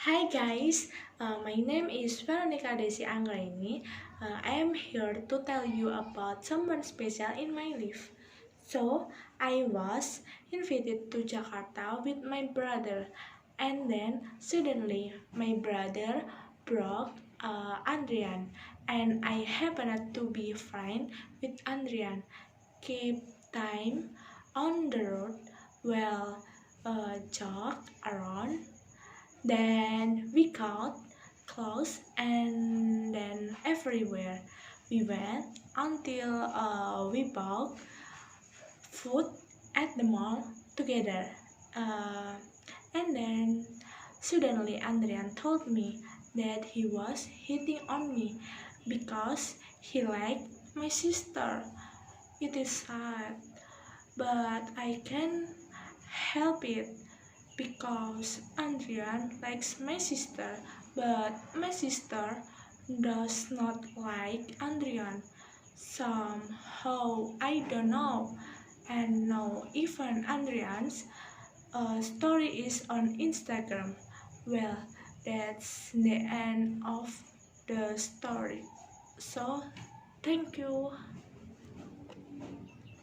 Hi guys, my name is Veronica I am here to tell you about someone special in my life. So, I was invited to Jakarta with my brother, and then suddenly my brother brought Andrian, and I happened to be friend with Andrian. Keep time on the road, well, jog around, then we got clothes and then everywhere we went until we bought food at the mall together. Uh, and then suddenly Andrian told me that he was hitting on me because he liked my sister. It is sad, but I can't help it because Adrian likes my sister, but my sister does not like Adrian. Somehow I don't know, and now even Adrian's story is on Instagram. Well, that's the end of the story. So, thank you.